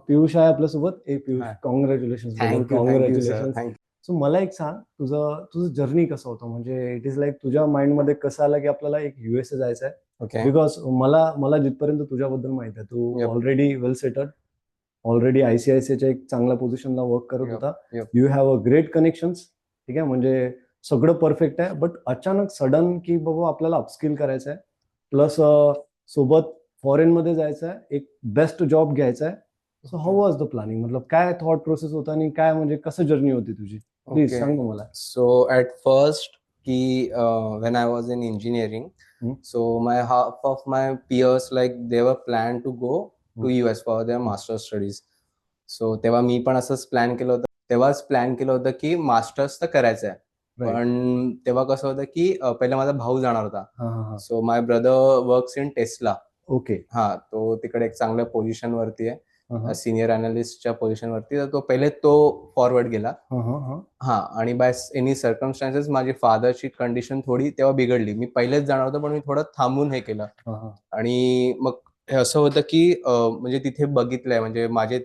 पियुष आहे आपल्यासोबत. पियुष, हा. कॉंग्रॅच्युलेशन बोलतो. Thank you sir. Congratulation. Thank you. So मला एक सांग, तुझं तुझं जर्नी कसं होतं, म्हणजे इट इज लाईक तुझ्या माइंडमध्ये कसं आलं की आपल्याला एक USA जायचं आहे. ओके. बिकॉज मला मला जिथपर्यंत तुझ्याबद्दल माहित आहे, तू Yep. ऑलरेडी वेल सेटल्ड, ऑलरेडी ICICIच्या एक चांगल्या पोझिशनला वर्क करत Yep. होता. Yep. You have a great connections. ठीक आहे, म्हणजे सगळं परफेक्ट आहे. बट अचानक सडन की बाबा आपल्याला अपस्किल करायचं आहे, प्लस सोबत फॉरेन मध्ये जायचं आहे, एक बेस्ट जॉब घ्यायचा आहे. So how was the planning, मतलब काय थॉट प्रोसेस होता आणि काय म्हणजे कसं जर्नी होती तुझी? Please Okay. सांग ना मला. So at first, when I was in engineering, Hmm. so my half of my peers, like they were planned to go to US for their master studies. So तेव्हा मी पण असंच plan केलं होतं. तेव्हाच plan केलं होतं की मास्टर्स तर करायचं आहे. Right. पण तेव्हा कसं होतं की पहिला माझा भाऊ जाणार होता. हा हा हा. So my brother works in Tesla. Okay. हा, तो तिकडे एक चांगल्या पोझिशन वरती आहे, हा सिनियर अनालिस्टच्या पोझिशन वरती. तर तो पहिले तो फॉरवर्ड गेला. हा हा. हा, आणि बाय एनी सर्कमस्टान्सेस माझी फादरची कंडिशन थोडी तेव्हा बिघडली. मी पहिलेच जाणार होतो, पण मी थोडं थांबून हे केलं. हा हा. आणि मग हे असं होतं की म्हणजे तिथे बघितलंय, म्हणजे माझे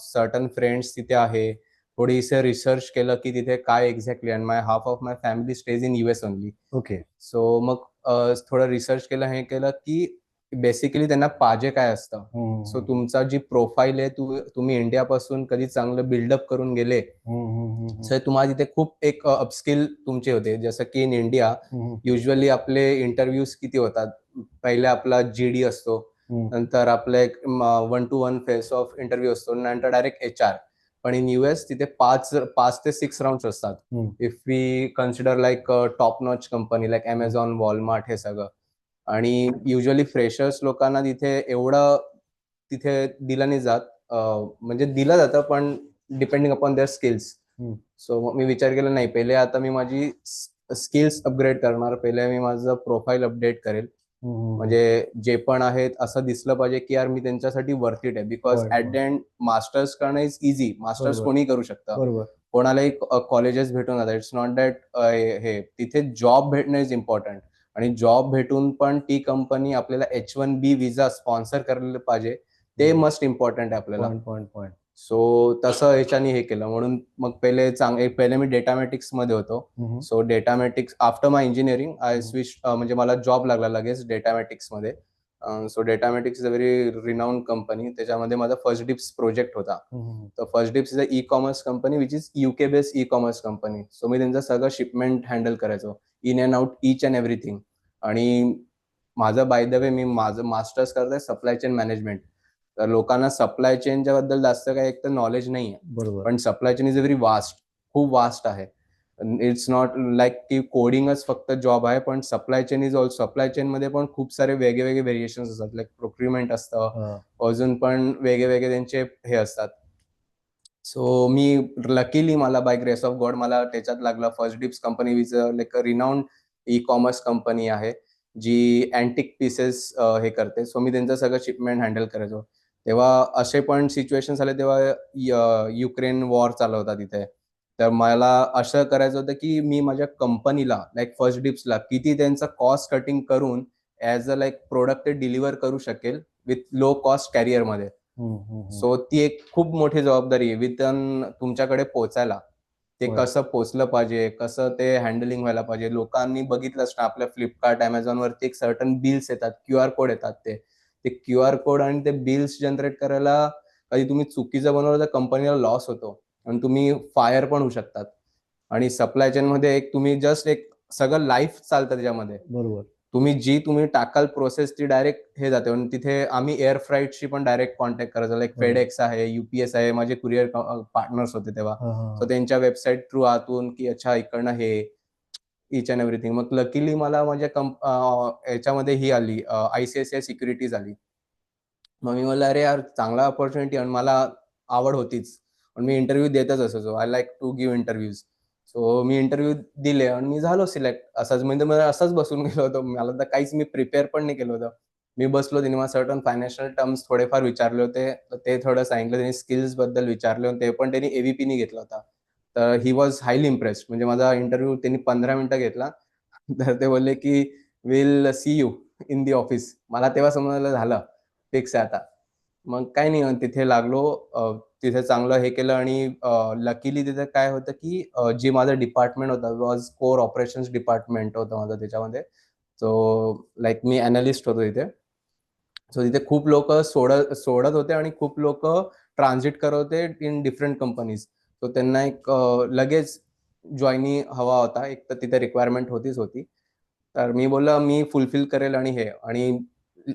सर्टन फ्रेंड्स तिथे आहे. थोडीसं रिसर्च केलं की तिथे काय exactly, and my half of my family stage in US only. Okay. So मग थोडं रिसर्च केलं, हे केलं की बेसिकली त्यांना पाहिजे काय असतं. सो तुमचा जी प्रोफाईल आहे, तुम्ही इंडियापासून कधी चांगलं बिल्डअप करून गेले, सर तुम्हाला तिथे खूप एक अपस्किल तुमचे होते. जसं की इन इंडिया युजली आपले इंटरव्ह्यूज किती होतात, पहिले आपला GD असतो, नंतर आपलं एक 1-to-1 फेस ऑफ इंटरव्ह्यू असतो, नंतर डायरेक्ट HR. पण इन US तिथे 5 ते 6 राऊंड असतात. If we consider like top notch company like Amazon, Walmart, हे सगळं. आणि युजली फ्रेशर्स लोकांना तिथे एवढं तिथे दिलं नाही जात, म्हणजे दिलं जातं पण depending upon their skills. So मी विचार केला, नाही, पहिले आता मी माझी स्किल्स अपग्रेड करणार, पहिले मी माझं प्रोफाईल अपडेट करेल. म्हणजे जे पण आहेत असं दिसलं पाहिजे की यार मी त्यांच्यासाठी वर्थ इट आहे. Because at the end masters करणं इज इझी. मास्टर्स कोणी करू शकतं, बरोबर. कोणालाही कॉलेजेस भेटून जातात. इट्स नॉट दॅट हे तिथे जॉब भेटणं इज इम्पॉर्टंट. आणि जॉब भेटून पण ती कंपनी आपल्याला H1B विजा स्पॉन्सर करायला पाहिजे, ते मस्ट इम्पॉर्टंट आहे आपल्याला. पॉइंट. सो तसं ह्याच्यानी हे केलं. म्हणून मग पहिले मी डेटामॅटिक्स मध्ये होतो. सो Datamatics after my engineering I switch, म्हणजे मला जॉब लागला लगेच डेटामॅटिक्स मध्ये. So Datamatics is a very renowned company. त्याच्यामध्ये माझा फर्स्ट डिप्स प्रोजेक्ट होता. तर first dips is a e-commerce company which is UK based e-commerce company. So मी त्यांचं सगळं शिपमेंट हँडल करायचो, in and out, each and everything. आणि माझं बाय द वे, मी माझं मास्टर्स करतोय सप्लाय चेन मॅनेजमेंट. तर लोकांना सप्लाय चेनच्या बद्दल जास्त काही एक तर नॉलेज नाहीये. बरोबर. पण supply chain is very vast, खूप वास्ट आहे. इट्स नॉट लाईक की कोडिंगच फक्त जॉब आहे, पण supply chain is also, supply chain मध्ये पण खूप सारे वेगवेगळे व्हेरिएशन्स असतात. लाईक प्रोक्युरमेंट असतं, अजून पण वेगवेगळे त्यांचे हे असतात. सो मी लकीली मला बाय ग्रेस ऑफ गॉड मला त्याच्यात लागला. फर्स्ट डिप्स company which like a renowned e-commerce company आहे, जी अँटिक पीसेस हे करते. सो मी त्यांचं सगळं शिपमेंट हँडल करायचो. तेव्हा असे पण सिच्युएशन झाले, तेव्हा युक्रेन वॉर चालू होता तिथे. तर मला असं करायचं होतं की मी माझ्या कंपनीला, लाईक फर्स्ट डिप्सला, किती त्यांचं कॉस्ट कटिंग करून ऍज अ लाईक प्रोडक्ट ते डिलिव्हर करू शकेल विथ लो कॉस्ट कॅरियरमध्ये. सो ती एक खूप मोठी जबाबदारी आहे विथन तुमच्याकडे पोहोचायला. ते कसं पोहोचलं पाहिजे, कसं ते हँडलिंग व्हायला पाहिजे. लोकांनी बघितलंच ना, आपल्या फ्लिपकार्ट, अमेझॉन वरती एक सर्टन बिल्स येतात, QR कोड येतात. ते QR कोड आणि ते बिल्स जनरेट करायला कधी तुम्ही चुकीचं बनवलं तर कंपनीला लॉस होतो आणि तुम्ही फायर पण होऊ शकतात. आणि सप्लाय चेन मध्ये एक तुम्ही जस्ट एक सगळं लाईफ चालतं त्याच्यामध्ये. बरोबर. तुम्ही टाकाल प्रोसेस, ती डायरेक्ट हे जाते. आणि तिथे आम्ही एअर फ्राईटशी पण डायरेक्ट कॉन्टॅक्ट करायचो. लाईक फेडेक्स आहे, UPS आहे, माझे कुरिअर पार्टनर्स होते तेव्हा. सो त्यांच्या वेबसाईट थ्रू आतून की अच्छा इकडनं हे इच अँड एव्हरीथिंग. मग लकीली मला माझ्या याच्यामध्ये ही आली, ICICI सिक्युरिटीज आली. मग मी म्हणलं, अरे यार चांगला ऑपॉर्च्युनिटी, आणि मला आवड होतीच. पण मी इंटरव्ह्यू देतच असायचो. I like to give interviews. So मी इंटरव्ह्यू दिले आणि मी झालो सिलेक्ट. असंच म्हणजे मला असंच बसून गेलो होतो. मला तर काहीच मी प्रिपेअर पण नाही केलं होतं. मी बसलो, त्यांनी मला सर्टन फायनान्शियल टर्म्स थोडेफार विचारले होते, तर ते थोडं सांगितलं. त्यांनी स्किल्स बद्दल विचारले होते, ते पण त्यांनी AVP घेतला होता. तर ही वॉज हायली इम्प्रेस्ड. म्हणजे माझा इंटरव्ह्यू त्यांनी 15 मिनिटं घेतला. तर ते बोलले की will see you in the office. मला तेव्हा समजलं झालं फिक्स आहे आता. मग काही नाही तिथे लागलो. तिथे चांगलं हे केलं आणि लकीली तिथे काय होतं की जे माझं डिपार्टमेंट होतं वॉज कोर ऑपरेशन्स डिपार्टमेंट होतं माझं त्याच्यामध्ये. सो लाईक मी अनालिस्ट होतो तिथे. सो तिथे खूप लोक सोडत होते आणि खूप लोक ट्रान्झिट करत होते इन डिफरंट कंपनीज. सो त्यांना एक लगेच जॉईनी हवा होता. एक तर तिथे रिक्वायरमेंट होती. तर मी बोललो मी फुलफिल करेल आणि हे आणि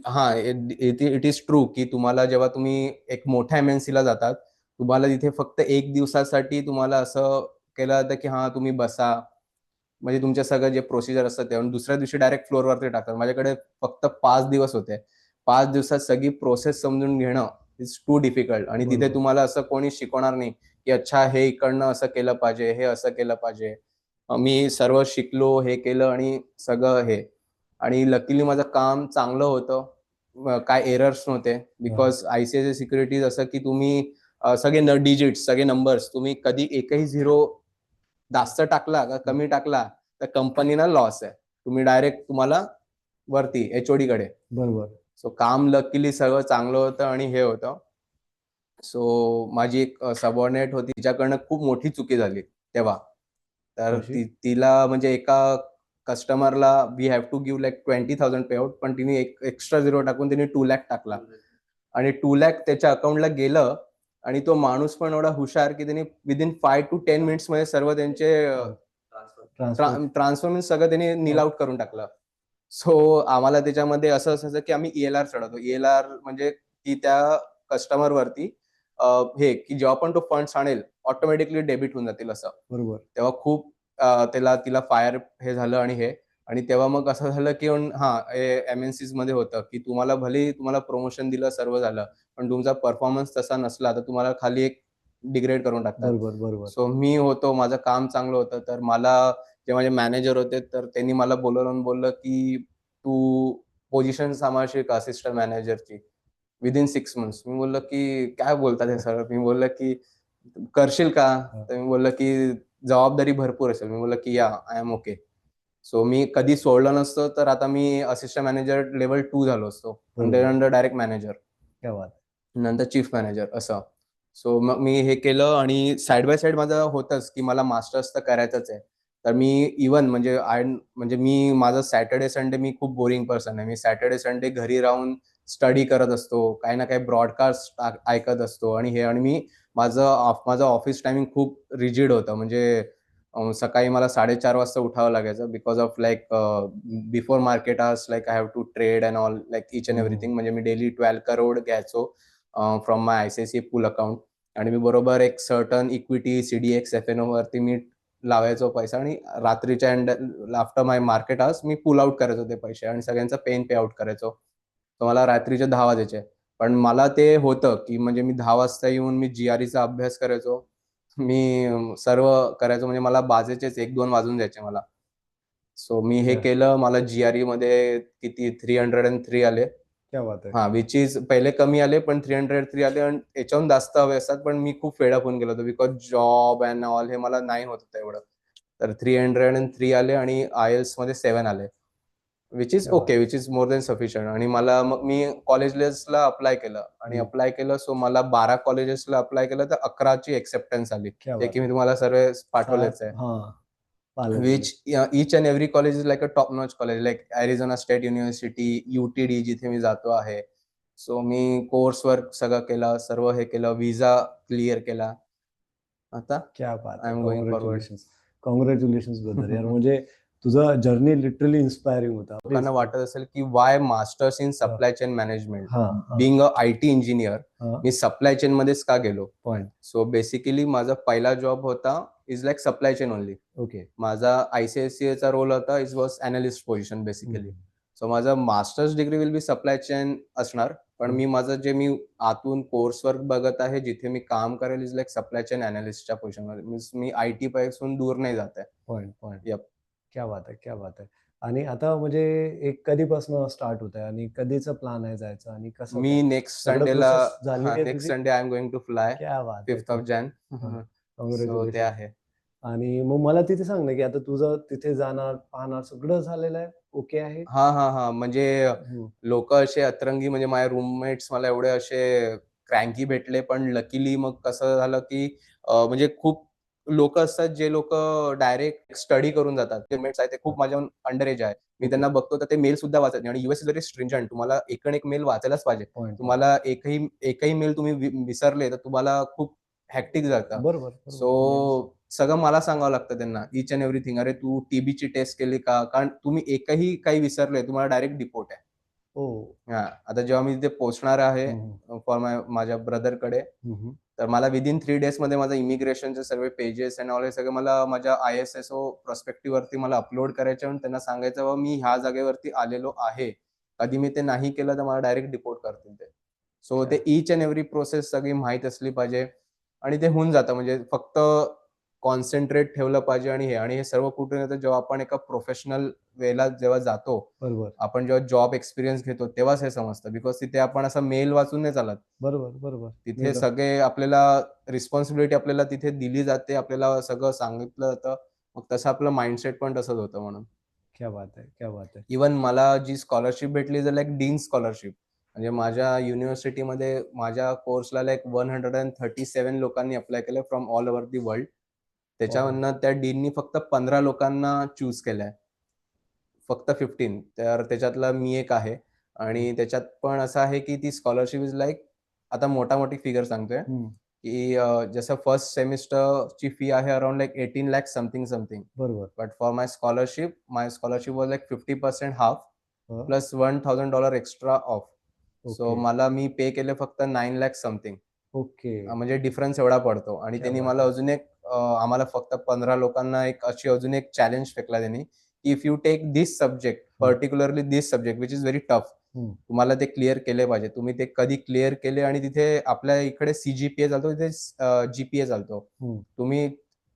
हां, इट इज ट्रू की तुम्हाला जेव्हा तुम्ही एक मोठ्या MNC ला जातात, तुम्हाला तिथे फक्त 1 दिवसासाठी तुम्हाला असं केलं जातं की हां, तुम्ही बसा. म्हणजे तुमच्या सगळं जे प्रोसिजर असतात ते आणि दुसऱ्या दिवशी डायरेक्ट फ्लोअरवरती टाकतात. माझ्याकडे फक्त 5 दिवस होते. 5 दिवसात सगळी प्रोसेस समजून घेणं इज टू डिफिकल्ट आणि तिथे बरोबर. तुम्हाला असं कोणी शिकवणार नाही, की अच्छा हे इकडनं असं केलं पाहिजे, हे असं केलं पाहिजे. मी सर्व शिकलो, हे केलं आणि सगळं हे आणि लकीली माझं काम चांगलं होतं. काय एरर्स नव्हते हां. बिकॉज ICICI सिक्युरिटीज असं की तुम्ही सगळे डिजिट्स, सगळे नंबर्स तुम्ही कधी एकही झिरो जास्त टाकला का कमी टाकला तर कंपनीला लॉस आहे. तुम्ही डायरेक्ट तुम्हाला वरती HOD कडे. बरोबर. सो काम लकीली सगळं चांगलं होतं आणि हे होतं. सो माझी एक सबऑर्डिनेट होती तिच्याकडनं खूप मोठी चुकी झाली तेव्हा. तर कशी? तिला म्हणजे एका कस्टमरला we have to give like 20,000 pay out पण तिने एक एक्स्ट्रा झिरो टाकून तिने 2 लाख टाकला. आणि 2 लाख त्याच्या अकाउंटला गेलं आणि तो माणूस पण एवढा हुशार की त्याने विदिन 5 टू 10 मिनिट्समध्ये सर्व त्यांचे ट्रान्सफर. ट्रान्सफर सगळं त्यांनी नील आउट करून टाकलं. सो आम्हाला त्याच्यामध्ये असं असायचं की आम्ही ELR चढवतो. ELR म्हणजे की त्या कस्टमरवरती हे की जेव्हा पण तो फंड्स आणेल ऑटोमॅटिकली डेबिट होऊन जातील असं. बरोबर. तेव्हा खूप तिला फायर हे झालं आणि हे आणि तेव्हा मग असं झालं की हां, MNCs मध्ये होतं की तुम्हाला प्रमोशन दिलं, सर्व झालं. पण तुमचा परफॉर्मन्स तसा नसला तर तुम्हाला खाली एक डिग्रेड करून टाकतात. बरोबर, बरोबर. सो मी होतो, माझं काम चांगलं होतं. तर मला जे माझे मॅनेजर होते, तर त्यांनी मला बोलावलं आणि बोललं की "तू पोझिशन सांभाळशील का असिस्टंट मॅनेजरची विथिन 6 मंथ्स?" मी बोललो की "काय बोलतात हे सर?" मी बोललो की "करशील का?" हां. तर मी बोललो की "जबाबदारी भरपूर असेल." मी बोललो की "या, आय एम ओके." सो मी कधी सोडलं नसतं, तर आता मी असिस्टंट मॅनेजर लेव्हल 2 झालो असतो आणि बरोबर. त्याच्यानंतर डायरेक्ट मॅनेजर. क्या बात है! नंतर चीफ मॅनेजर असं. सो मग मी हे केलं आणि साइड बाय साइड माझं होतंच, की मला मास्टर्स तर करायचंच आहे. तर मी इव्हन म्हणजे मी माझं सॅटर्डे, संडे मी खूप बोरिंग पर्सन आहे. मी सॅटर्डे, संडे घरी राहून स्टडी करत असतो. काही ना काही ब्रॉडकास्ट ऐकत असतो आणि हे आणि माझं ऑफिस टायमिंग खूप रिजिड होतं. म्हणजे सकाळी मला 4:30 वाजता उठावं लागायचं because of before market hours like I have to trade and all like each and हं, हं. एव्हरीथिंग. म्हणजे मी डेली 12 करोड घ्यायचो from my ICICI pool account आणि मी बरोबर एक सर्टन इक्विटी CDX FNO वरती मी लावायचो पैसा आणि रात्रीच्या आफ्टर माय मार्केट आवर्स मी पुल आउट करायचो ते पैसे आणि सगळ्यांचा पे आउट करायचो. तर मला रात्रीचे 10 वाजायचे. पण मला ते होतं, की म्हणजे मी 10 वाजता येऊन मी GREचा अभ्यास करायचो. मी सर्व करायचो म्हणजे मला बाजायचेच 1-2 वाजून जायचे मला. सो मी हे क्या केलं. मला GREमध्ये किती 303 आले. क्या बात है! हां, व्हिच इज पहिले कमी आले, पण 303 आले आणि याच्याहून जास्त हवे असतात. पण मी खूप फेड अप होऊन गेलो होतो बिकॉज जॉब एंड ऑल हे मला नाही होत होतं एवढं. तर 303 आले आणि IELTSमध्ये 7 आले. व्हिच इज क्या बात ओके, है! Which is more than sufficient आणि मग मी कॉलेजेसला अप्लाय केलं आणि हं. अप्लाय केलं. सो मला 12 कॉलेजेसला अप्लाय केलं, तर 11ची एक्सेप्टन्स आली. क्या जे बात की मी है! तुम्हाला सर्व सात पाठवलेच आहे. हां. पाहिलं, पाहिलं. which each and every college is like a top notch college like Arizona State University, UTD जिथे मी जातो आहे. सो मी कोर्स वर्क सगळं केलं, सर्व हे केलं, व्हिसा क्लिअर केला. आता क्या बात आय है! Am going forward. Congratulations. Congratulations brother. यार म्हणजे तुझा जर्नी लिटरली इन्स्पायरिंग होता. प्लीज. लोकांना वाटत असेल की वाय मास्टर्स इन हां, सप्लाय चेन मॅनेजमेंट हां, हां, बिंग अ IT इंजिनियर हां. मी सप्लाय चेन मध्येच का गेलो. पॉइंट. सो बेसिकली माझा पहिला जॉब होता is like supply chain only. Okay. माझा ICICIचा रोल होता इज वॉज अनालिस्ट पोझिशन हं, बेसिकली. सो माझा masters degree will be supply chain असणार. पण हं. मी आतून कोर्स वर्क बघत आहे जिथे मी काम करेल इज लाईक सप्लाय चेन अनालिस्टच्या पोझिशनमध्ये मीन्स मी IT पासून दूर नाही जात आहे. Point, point. यप. क्या बात है! क्या बात है! आणि आता म्हणजे एक कधीपासून स्टार्ट होतंय आणि कधीचा प्लान आहे जायचं आणि कसं मी काय? नेक्स्ट सगळं संडेला प्रोसेस झालेली हां, आहे नेक्स्ट तुझी? Sunday I am going to fly क्या बात है! 5th of Jan. हां. सो ते काँग्रॅच्युलेशन्स. आहे. आणि मग मला तिथे सांग ना, की आता तुझं तिथे जाणार, पाहणार सगळं झालेलं आहे? ओके आहे? हा म्हणजे हम्म. लोक असे अतरंगी, म्हणजे माझे रूममेट्स मला एवढे असे क्रँकी भेटले, पण लकीली मग कसं झालं की म्हणजे खूप लोक असतात जे लोक डायरेक्ट स्टडी करून जातात. रूममेट्स आहेत ते खूप माझ्या अंडर एज आहे. मी ओके. त्यांना बघतो तर ते मेल सुद्धा वाचत नाही, आणि युएस इज व्हेरी स्ट्रिंजंट. तुम्हाला एक मेल वाचायलाच पाहिजे. पॉइंट. तुम्हाला एकही मेल तुम्ही विसरले तर तुम्हाला खूप हॅक्टिक जातं. बरोबर, सो बरोबर. सगळं मला सांगावं लागतं त्यांना, ईच अँड एव्हरीथिंग. अरे तू टीबीची टेस्ट केली का? कारण तुम्ही एकही काही विसरले, तुम्हाला डायरेक्ट डिपोर्ट आहे. हो. हां, आता जेव्हा मी तिथे पोहोचणार आहे हम्म. फॉर माझ्या ब्रदरकडे, हम्म. तर मला विदिन 3 डेजमध्ये माझं इमिग्रेशनचे सर्व पेजेस एंड ऑल हे सगळं मला माझ्या ISSO प्रॉस्पेक्टिव्हवरती मला अपलोड करायचे आणि त्यांना सांगायचं, बाबा मी ह्या जागेवरती आलेलो आहे. कधी मी ते नाही केलं तर मला डायरेक्ट डिपोर्ट करतील ते. सो ते ईच अँड एव्हरी प्रोसेस सगळी माहीत असली पाहिजे, आणि ते होऊन जातं. म्हणजे फक्त कॉन्सन्ट्रेट ठेवलं पाहिजे, आणि हे सर्व कुठून येतं, जेव्हा आपण एका प्रोफेशनल वेला जेव्हा जातो, बरोबर, आपण जेव्हा जॉब एक्सपिरियन्स घेतो तेव्हाच हे समजतं. बिकॉज तिथे आपण असा मेल वाचून नाही चालत. बरोबर. तिथे सगळे आपल्याला रिस्पॉन्सिबिलिटी आपल्याला तिथे दिली जाते. आपल्याला सगळं सांगितलं जातं. मग तसं आपलं माइंडसेट पण तसंच होतं म्हणून. क्या बात है, क्या बात है. इव्हन मला जी स्कॉलरशिप भेटली इज लाइक डीन स्कॉलरशिप. म्हणजे माझ्या युनिव्हर्सिटीमध्ये माझ्या कोर्सला लाइक 137 लोकांनी अप्लाय केलं from all over the world. त्याच्यामधनं त्या डीननी फक्त 15 लोकांना चूज केलंय. फक्त 15. तर त्याच्यातला मी एक आहे. आणि त्याच्यात पण असं आहे की ती स्कॉलरशिप इज लाइक, आता मोठी फिगर सांगतोय, हम्म. की जसं फर्स्ट सेमिस्टरची फी आहे अराउंड लाइक 18 लाख समथिंग. बरोबर. But for my scholarship was like 50% half हं. Plus $1,000 extra off. So okay. मी पे केले फक्त 9 लाख समथिंग. ओके. म्हणजे डिफरन्स एवढा पडतो. आणि क्या त्यांनी बात मला है. अजून एक आम्हाला फक्त 15 लोकांना अजून एक चॅलेंज फेकला त्यांनी, की if you take this subject, particularly this subject which is very tough, hmm. तुम्हाला ते क्लिअर केले पाहिजे. तुम्ही ते कधी क्लिअर केले, आणि तिथे आपल्या इकडे CGPA चालतो, तिथे GPA चालतो. हम्म. तुम्ही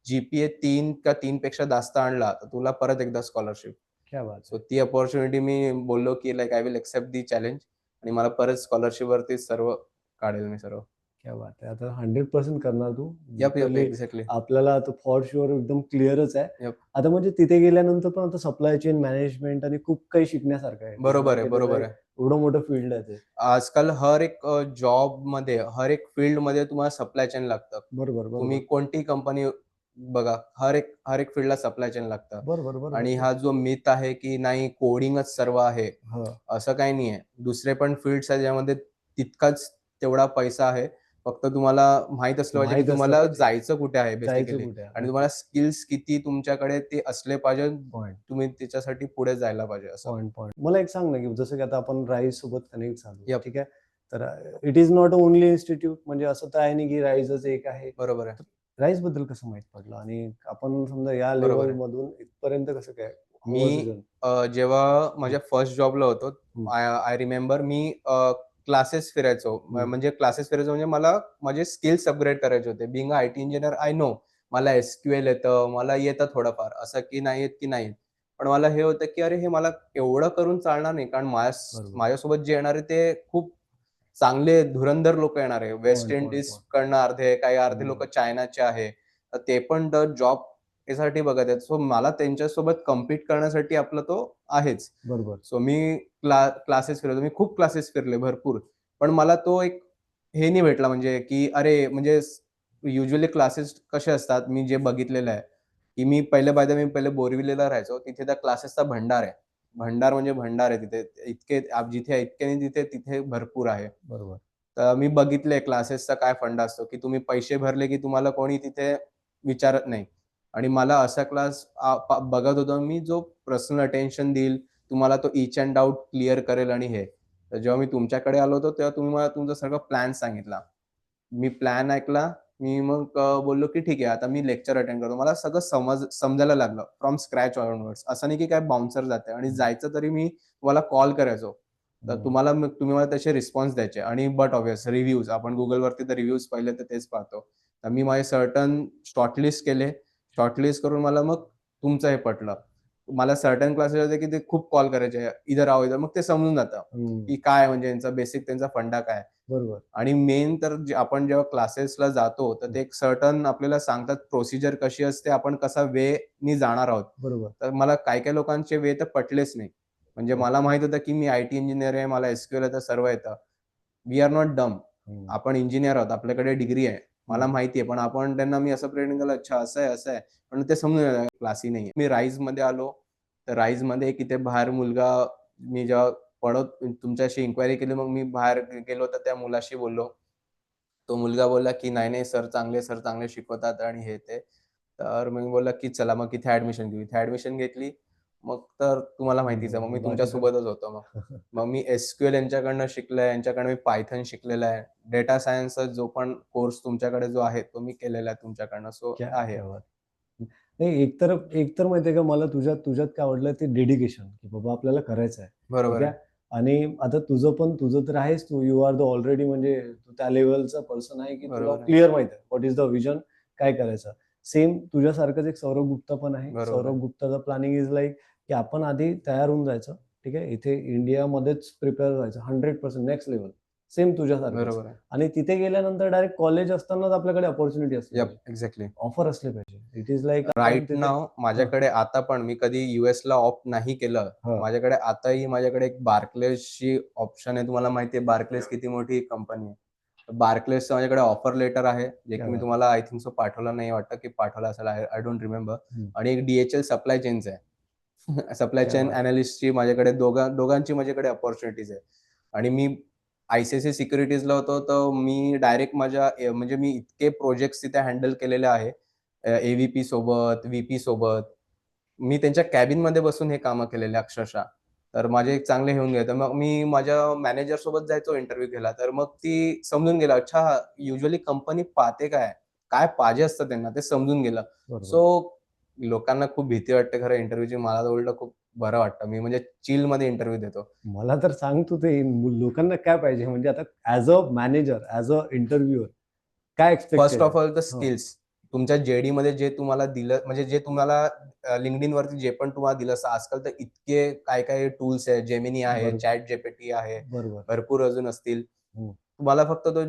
GPA 3 का 3 पेक्षा जास्त आणला तर तुला परत एकदा स्कॉलरशिप. क्या बात सो है. ती अपॉर्च्युनिटी मी बोललो, की like I will accept the challenge, आणि मला परत स्कॉलरशिप वरती सर्व काढेल मी सर्व. क्या बात है. आता 100% करणार तू. F, literally exactly. आपल्याला आता फॉर शुअर एकदम क्लिअरच आहे. यप. आता म्हणजे तिथे गेल्यानंतर पण आता सप्लाय चेन मॅनेजमेंट आणि खूप काही शिकण्यासारखं आहे. बरोबर आहे, माहिती तुला बरोबर आहे. एवढं मोठं फील्ड आहे ते. आजकाल हर एक जॉबमध्ये, हर एक फील्डमध्ये तुम्हाला सप्लाय चेन लागतं. तुम्ही बरोबर. कोणतीही कंपनी बघा, हर एक फील्डला सप्लाय चेन लागतं. आणि बरोबर. हा जो मिथ आहे, की नाही कोडिंगच सर्व आहे, हा. असं काही नाहीये. दुसरे पण फील्ड्स आहेत ज्यामध्ये तितकाच तेवढा पैसा आहे. फक्त तुम्हाला माहीत असलं पाहिजे, की माहित असलं तुम्हाला पाहिजे. जायचं कुठे आहे जायचं बेसिकली. कुठे आहे. आणि ओके. तुम्हाला स्किल्स किती तुमच्याकडे ते असले पाहिजे. पॉइंट. तुम्ही त्याच्यासाठी पुढे जायला पाहिजे असं. पॉइंट. मला एक सांग ना, की जसं की आता आपण राईज सोबत कनेक्ट झालो. यप. ठीक आहे. तर it is not only institute, म्हणजे असं तर आहे नाही की राईजच एक आहे. बरोबर आहे. राईज बद्दल कसं माहित पडलं, आणि आपण समजा या बरोबर लेवल आहे. मधून इथपर्यंत कसं काय? How was the me journey? जेव्हा माझ्या फर्स्ट जॉबला होतो, हं. आय रिमेंबर मी क्लासेस फिरायचो. म्हणजे क्लासेस फिरायचो, म्हणजे मला माझे स्किल्स अपग्रेड करायचे होते. Being a IT engineer I know मला SQL येतं, मला येतं थोडंफार. असं की नाही येत की नाही येत. पण मला हे होतं, की अरे हे मला एवढं करून चालणार नाही. कारण बरोबर. माझ्यासोबत जे येणार आहे ते खूप चांगले धुरंधर लोकं येणार आहे. Waste point. इंडिजकडनं अर्धे, काही अर्धे हं. लोकं चायनाचे आहे. तर ते पण जॉब यासाठी बघत आहेत. सो मला त्यांच्यासोबत कम्पीट करण्यासाठी आपला तो आहेच. बरोबर. सो मी क्लासेस फिरवतो. मी खूप क्लासेस फिरले भरपूर. पण मला तो एक हे नाही भेटला, म्हणजे की अरे म्हणजे युजुअली क्लासेस कसे असतात, मी जे बघितलेलं आहे, की बाय द वे मी पहिले बोरिवलीला राहायचो. तिथे त्या क्लासेसचा भंडार आहे. भंडार म्हणजे भंडार आहे तिथे. जिथे इतके नाही तिथे भरपूर आहे. बरोबर. तर मी बघितलंय क्लासेसचा काय फंडा असतो, की तुम्ही पैसे भरले की तुम्हाला कोणी तिथे विचारत नाही. आणि मला असा क्लास बघत होतो मी, जो पर्सनल अटेन्शन देईल, तुम्हाला तो ईच अँड आउट क्लिअर करेल आणि हे. तर जेव्हा मी तुमच्याकडे आलो होतो, तेव्हा तुम्ही मला तुमचा सगळा प्लॅन सांगितला. मी प्लॅन ऐकला. मी मग बोललो, की ठीक आहे, आता मी लेक्चर अटेंड करतो. मला सगळं समजायला लागलं फ्रॉम स्क्रॅच ऑनवर्ड्स. असं नाही की काय बाउन्सर जातंय, आणि जायचं तरी मी तुम्हाला कॉल करायचो. तर तुम्ही मला त्याचे रिस्पॉन्स द्यायचे. आणि बट ऑब्व्हियस रिव्ह्यूज, आपण Googleवरती तर रिव्ह्यूज पहिले तर तेच पाहतो. तर मी माझे सर्टन शॉर्टलिस्ट केले. शॉर्टलिस्ट करून मला मग तुमचं हे पटलं. मला सर्टन क्लासेस होते, की ते खूप कॉल करायचे, "इधर आओ, इधर." मग ते समजून जातं, की काय म्हणजे यांचा बेसिक त्यांचा फंडा काय. बरोबर. आणि मेन तर आपण जेव्हा क्लासेसला जातो, तर ते एक सर्टन आपल्याला सांगतात प्रोसिजर कशी असते, आपण कसा वे नी जाणार आहोत. बरोबर. तर मला काही-काही लोकांचे वे तर पटलेच नाही. म्हणजे मला माहित होतं की मी IT इंजिनियर आहे, मला SQL येतं, सर्व येतं. वी आर नॉट डम. आपण इंजिनियर आहोत, आपल्याकडे डिग्री आहे. मला माहिती आहे, पण आपण त्यांना मी असं प्रेझेंट केलं, अच्छा असं आहे, असं आहे. पण ते समजून क्लासही नाहीये. मी राईजमध्ये आलो, तर राईजमध्ये एक इथे बाहेर मुलगा, मी जेव्हा पळत तुमच्याशी इन्क्वायरी केली, मग मी बाहेर गेलो तर त्या मुलाशी बोललो. तो मुलगा बोलला, की "नाही, नाही सर चांगले शिकवतात" आणि हे ते. तर मी बोलला, की "चला मग इथे ॲडमिशन घेऊ." इथे ॲडमिशन घेतली. मग तर तुम्हाला माहितीच आहे, मग मी बाकी तर तुमच्यासोबतच होतो मग. मग मी SQL यांच्याकडनं शिकलोय, यांच्याकडनं मी पायथन शिकलेला आहे. डेटा सायन्सचा जो पण कोर्स तुमच्याकडे जो आहे, तो मी केलेला आहे तुमच्याकडनं. सो क्या आहे. क्या बात! नाही, एकतर माहिती का, मला तुझ्यात तुझ्यात काय आवडलं ते डेडिकेशन, की बाबा आपल्याला करायचं आहे. बरोबर ठीक आहे. आहे. आणि आता तुझं तर आहेच, तू यू आर द ऑलरेडी, म्हणजे तू त्या लेव्हलचा पर्सन आहे, की तुला बरोबर आहे. क्लिअर माहिती आहे व्हॉट इज द विजन, काय करायचं. सेम तुझ्यासारखंच एक सौरभ गुप्ता पण आहे. बरोबर सौरभ आहे. गुप्ताचं प्लॅनिंग इज लाइक, की आपण आधी तयार होऊन जायचं. ठीक आहे. इथे इंडियामध्येच प्रिपेअर व्हायचं 100% नेक्स्ट लेव्हल. सेम तुझ्यासारखंच. बरोबर आहे. आणि तिथे गेल्यानंतर डायरेक्ट कॉलेज असतानाच आपल्याकडे अपॉर्च्युनिटी असली यप, पाहिजे. एक्झॅक्टली. ऑफर असले पाहिजे. इट इज लाइक आपण राइट तिथे. नाऊ हां, माझ्याकडे आता पण मी कधी यूएसला ऑप्ट नाही केलं. हां. माझ्याकडे आताही माझ्याकडे एक बार्कलेजची ऑप्शन आहे. तुम्हाला माहिती आहे बार्कलेज किती मोठी कंपनी आहे. बार्कलेजचं माझ्याकडे ऑफर लेटर आहे, जे क्या की मी बात है! तुम्हाला आय थिंक सो पाठवलं नाही वाटतं, की पाठवलं असेल. I don't remember. हं. आणि एक DHL सप्लाय चेनचं आहे. सप्लाय क्या चेन बात है! एनालिस्टची माझ्याकडे दोघांची माझ्याकडे अपॉर्च्युनिटीज आहे. आणि मी ICICI सिक्युरिटीजला होतो, तर मी डायरेक्ट म्हणजे मी इतके प्रोजेक्ट्स तिथे हँडल केलेले आहे. AVP सोबत, VP सोबत. मी त्यांच्या कॅबिनमध्ये बसून हे कामं केलेले अक्षरशः. तर माझे एक चांगले हे होऊन गेले. तर मग मी माझ्या मॅनेजर सोबत जायचो इंटरव्ह्यू घ्यायला. तर मग ती समजून गेलं, अच्छा युजुअली कंपनी पाहते काय? काय पाहिजे असतं त्यांना ते समजून गेलं. बरोबर. सो लोकांना खूप भीती वाटते खरं इंटरव्ह्यूची. मला तर उलटं खूप बरं वाटतं. मी म्हणजे चिलमध्ये इंटरव्ह्यू देतो. मला तर सांग तू, ते लोकांना काय पाहिजे, म्हणजे आता as a manager, as a इंटरव्ह्यूअर काय फर्स्ट एक्सपेक्टेड आहे? ऑफ ऑल द हां. स्किल्स. तुमच्या JDमध्ये जे तुम्हाला दिलं म्हणजे जे तुम्हाला LinkedInवरती जे पण तुम्हाला दिलं असतं. आजकाल तर इतके काय-काय टूल्स आहेत. Gemini आहे, बरोबर, ChatGPT आहे, बरोबर. भरपूर अजून असतील. हं. तुम्हाला फक्त तो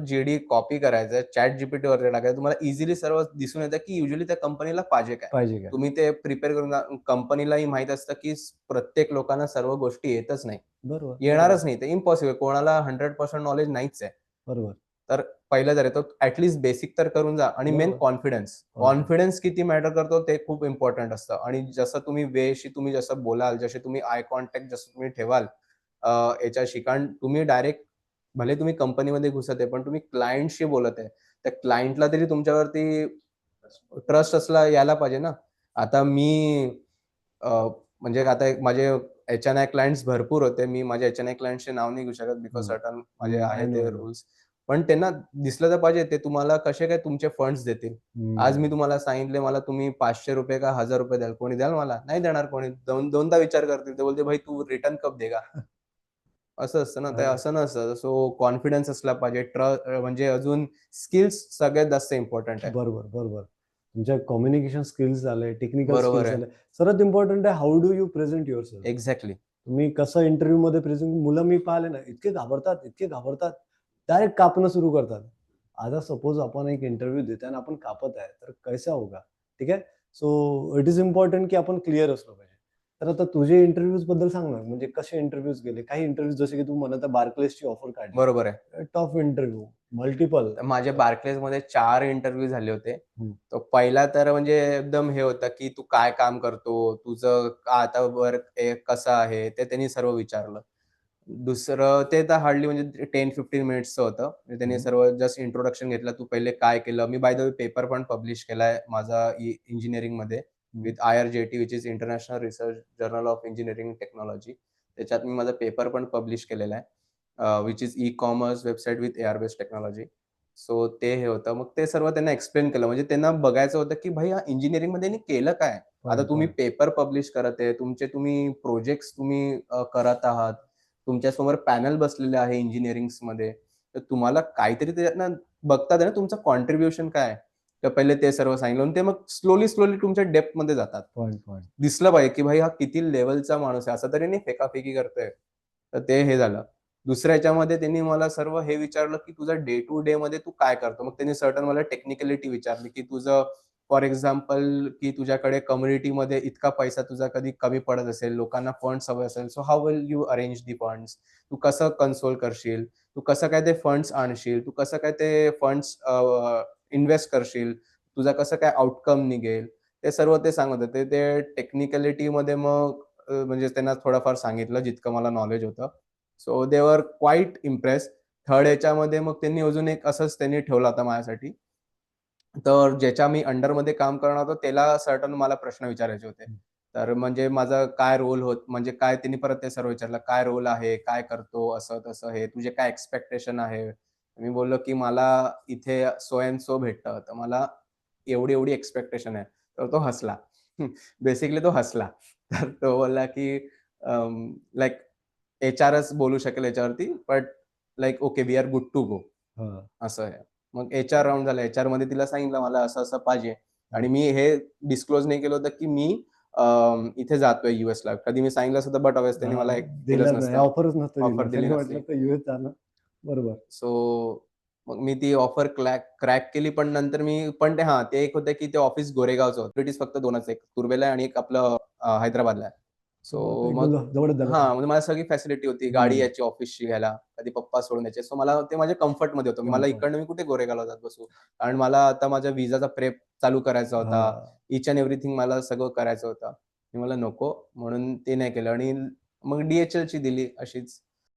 कॉपी करायचा आहे. ChatGPTवरती टाकायचं. तुम्हाला इझिली सर्व दिसून येतं, की युजुअली त्या कंपनीला पाहिजे काय. पाहिजे काय? तुम्ही ते प्रिपेअर करून कंपनीलाही माहीत असतं, की प्रत्येक लोकांना सर्व गोष्टी येतच नाही. बरोबर, बरोबर, येणारच नाही. ते इम्पॉसिबल. कोणाला 100% नॉलेज नाहीच आहे. बरोबर, तर पहिलं जर आहे तो बेसिक तर करून जा आणि मेन बरोबर. कॉन्फिडन्स. कॉन्फिडन्स. कॉन्फिडन्स किती मॅटर करतो ते खूप इम्पोर्टंट असतं आणि जसं तुम्ही वेशी तुम्ही जसं बोलाल, जसे तुम्ही आय कॉन्टॅक्ट जसं तुम्ही ठेवाल याच्याशी कारण तुम्ही डायरेक्ट भले तुम्ही कंपनीमध्ये घुसत आहे, पण तुम्ही क्लायंटशी बोलत आहे. त्या क्लायंटला तरी तुमच्यावरती ट्रस्ट यायला पाहिजे ना. आता मी अ, म्हणजे आता एक माझे H&I क्लायंट्स भरपूर होते. मी माझ्या H&I क्लायंट्सचे नाव नाही घेऊ शकत बिकॉज हं. सर्टन माझे आहे आय नो, ते आय नो. रूल्स. पण त्यांना दिसलं तर पाहिजे ते तुम्हाला कसे काय तुमचे फंड्स देतील. आज मी हं. तुम्हाला सांगितले मला तुम्ही ₹500 का ₹1000 द्याल. कोणी द्याल मला? नाही देणार कोणी. दोनदा विचार करतील. ते बोलतील, "भाई तू रिटर्न कब देगा?" असं असतं ना, ते अरे, असं नसतं. सो कॉन्फिडन्स असला पाहिजे. म्हणजे अजून स्किल्स सगळ्यात जास्त इम्पोर्टंट आहे. बरोबर, बरोबर. तुमच्या कम्युनिकेशन स्किल्स झाले, टेक्निकल बरोबर स्किल्स आहे. झाले. सर्वात इम्पोर्टंट आहे, how do you present yourself? Exactly. तुम्ही कसं इंटरव्ह्यूमध्ये प्रेझेंट, मुलं मी पाहिले ना, इतके घाबरतात, इतके घाबरतात. डायरेक्ट कापणं सुरू करतात. आता सपोज आपण एक इंटरव्ह्यू देतोय आणि आपण कापत आहे, तर कैसा होगा? ठीक आहे. सो इट इज इम्पोर्टंट की आपण क्लिअर असलो पाहिजे. तर आता तुझे इंटरव्ह्यूज बद्दल सांग ना, म्हणजे कसे इंटरव्ह्यूज गेले? काही इंटरव्ह्यूज जसे की तू म्हणत आहे बार्कलेसची ऑफर काढली. बरोबर आहे. Tough interview, multiple. तर माझे बार्कलेजमध्ये 4 इंटरव्ह्यू झाले होते. हं. तो पहिला तर म्हणजे एकदम हे होतं, की "तू काय काम करतो? तुझं आता वर्क कसं आहे?" ते त्यांनी सर्व विचारलं. दुसरं ते तर हार्डली म्हणजे 10-15 मिनिट्सचं होतं. म्हणजे त्यांनी हं. सर्व जस्ट इंट्रोडक्शन घेतलं. "तू पहिले काय केलं?" मी बाय द वे पेपर पण पब्लिश केलाय माझा इंजिनिअरिंगमध्ये हं. With IRJT which is international research journal of engineering technology. त्याच्यात मी माझा पेपर पण पब्लिश केलेला आहे. Which is e-commerce website with AR based technology. So ते हे होतं. मग ते सर्व त्यांना एक्सप्लेन केलं. म्हणजे त्यांना बघायचं होतं, की भाई हा इंजिनिअरिंगमध्ये यांनी केलं काय? आता पण, तुम्ही पण. पेपर पब्लिश करत आहे. तुम्ही प्रोजेक्ट्स करत आहात. तुमच्यासमोर पॅनल बसलेले आहे इंजिनिअरिंग्समध्ये. तर तुम्हाला काहीतरी त्याच्यातनं बघतात आहे ना तुमचं कॉन्ट्रिब्युशन काय आहे? तर पहिले ते सर्व सांगितलं आणि ते मग स्लोली तुमच्या डेप्थमध्ये जातात. Point, point. दिसलं पाहिजे, की भाई हा किती लेव्हलचा माणूस आहे. असं तरी नाही फेकाफेकी करतोय. तर ते हे झालं. दुसऱ्या ह्याच्यामध्ये त्यांनी मला सर्व हे विचारलं, की तुझा डे टू डेमध्ये तू काय करतो? मग त्यांनी सर्टन मला टेक्निकॅलिटी विचारली, की तुझं फॉर एक्झाम्पल की तुझ्याकडे कम्युनिटीमध्ये इतका पैसा तुझा कधी कमी पडत असेल, लोकांना फंड्स हवे असेल, so how will you arrange the funds? तू कसं कन्सोल करशील? तू कसं काय ते फंड्स आणशील? तू कसं काय ते फंड्स इन्व्हेस्ट करशील? तुझा कसं काय आउटकम निघेल? ते सर्व ते सांगत होते. ते टेक्निकॅलिटीमध्ये मग म्हणजे त्यांना थोडंफार सांगितलं जितकं मला नॉलेज होतं. सो दे वर क्वाईट इम्प्रेस्ड. थर्ड ह्याच्यामध्ये मग त्यांनी अजून एक असंच त्यांनी ठेवला होता माझ्यासाठी. तर ज्याच्या मी अंडरमध्ये काम करणार होतो त्याला सर्टन मला प्रश्न विचारायचे होते. तर म्हणजे माझा काय रोल म्हणजे काय त्यांनी परत ते सर्व विचारलं, "काय रोल आहे? काय करतो?" असं-तसं हे. "तुझे काय एक्स्पेक्टेशन आहे?" मी बोललो, की "मला इथे सो अँड सो भेटतं. तर मला एवढी-एवढी एक्स्पेक्टेशन आहे." तर तो हसला. बेसिकली तो हसला. तर तो बोलला, की लाइक एचआरच बोलू शकेल याच्यावरती, but like okay we are good to go. हां. असं आहे. मग एचआर राउंड झाला. एचआरमध्ये तिला सांगितलं मला असं-असं पाहिजे आणि हं. मी हे डिस्क्लोज नाही केलं होतं, की मी इथे जातोय यूएसला. कधी मी सांगितलं असतं तर बट ऑब्व्हियस त्यांनी मला एक केलंच दिलं नाही. नसतं. ऑफरच नसतं ऑफर दिलं. दिली त्यांनी नसती. म्हटलं तर यूएस जाणं. बरोबर. सो मग मी ती ऑफर क्रॅक केली. पण नंतर मी पण ते हां, ते एक होतं, की ते ऑफिस गोरेगावचं होतं. सिटीज फक्त 2च आहे. एक तुर्बेला आहे आणि एक आपलं हैदराबादला आहे. तर सो एकदम मग जवळच झालं हां, तर. म्हणजे मला सगळी फॅसिलिटी होती. गाडी हं. यायची ऑफिसची घ्यायला. कधी पप्पा सोडून यायचे. सो मला ते माझ्या कम्फर्टमध्ये होतं. मला कम्फर्ट. इकडनं मी कुठे गोरेगावला जात बसू. कारण मला आता माझ्या व्हिसाचा प्रेप चालू करायचा होता. हां. ईच अँड एव्हरीथिंग मला सगळं करायचं होतं. मी म्हणलं नको म्हणून ते नाही केलं आणि मग DHLची दिली अशीच.